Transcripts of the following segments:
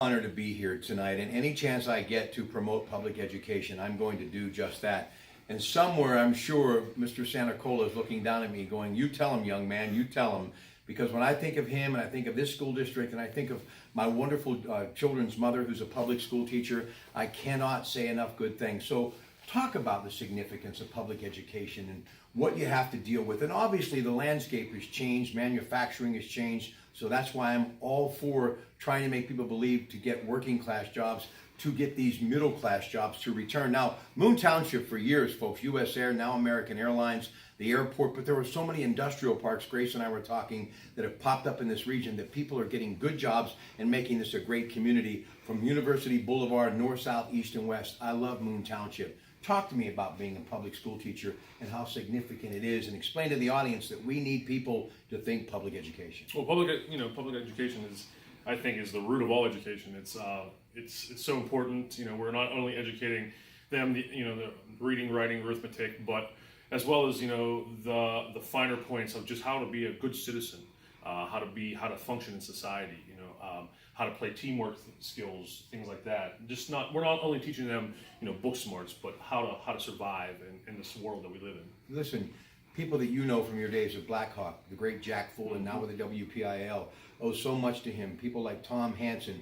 Honor to be here tonight, and any chance I get to promote public education, I'm going to do just that. And somewhere, I'm sure Mr. Santacola is looking down at me going, you tell him, young man, you tell him. Because when I think of him, and I think of this school district, and I think of my wonderful children's mother who's a public school teacher, I cannot say enough good things. So talk about the significance of public education and what you have to deal with. And obviously the landscape has changed, manufacturing has changed, so that's why I'm all for trying to make people believe to get working class jobs, to get these middle class jobs to return. Now, Moon Township for years, folks, US Air, now American Airlines, the airport, but there were so many industrial parks, Grace and I were talking, that have popped up in this region that people are getting good jobs and making this a great community from University Boulevard, north, south, east, and west. I love Moon Township. Talk to me about being a public school teacher and how significant it is, and explain to the audience that we need people to think public education. Well, public education is, I think, is the root of all education. It's so important. We're not only educating them, the reading, writing, arithmetic, but as well as the finer points of just how to be a good citizen, how to function in society. How to play teamwork skills, things like that. We're not only teaching them book smarts, but how to survive in this world that we live in. Listen, people that you know from your days of Blackhawk, the great Jack Fulton, now with the WPIL, owe so much to him. People like Tom Hansen,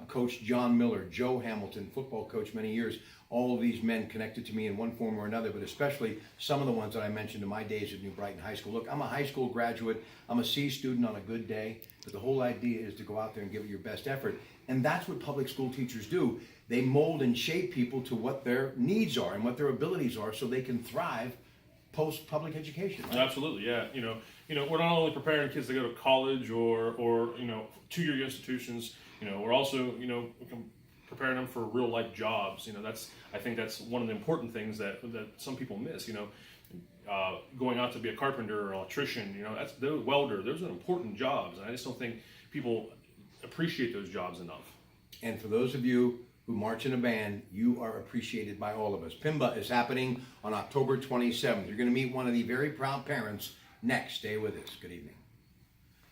Coach John Miller, Joe Hamilton, football coach many years. All of these men connected to me in one form or another, but especially some of the ones that I mentioned in my days at New Brighton High School. Look, I'm a high school graduate. I'm a C student on a good day, but the whole idea is to go out there and give it your best effort. And that's what public school teachers do. They mold and shape people to what their needs are and what their abilities are so they can thrive post public education. Right? Absolutely, yeah. We're not only preparing kids to go to college or two-year institutions. We're also preparing them for real life jobs. I think that's one of the important things that some people miss. Going out to be a carpenter or electrician. Those welder. Those are important jobs, and I just don't think people appreciate those jobs enough. And for those of you who march in a band, you are appreciated by all of us. PIMBA is happening on October 27th. You're going to meet one of the very proud parents next. Stay with us. Good evening.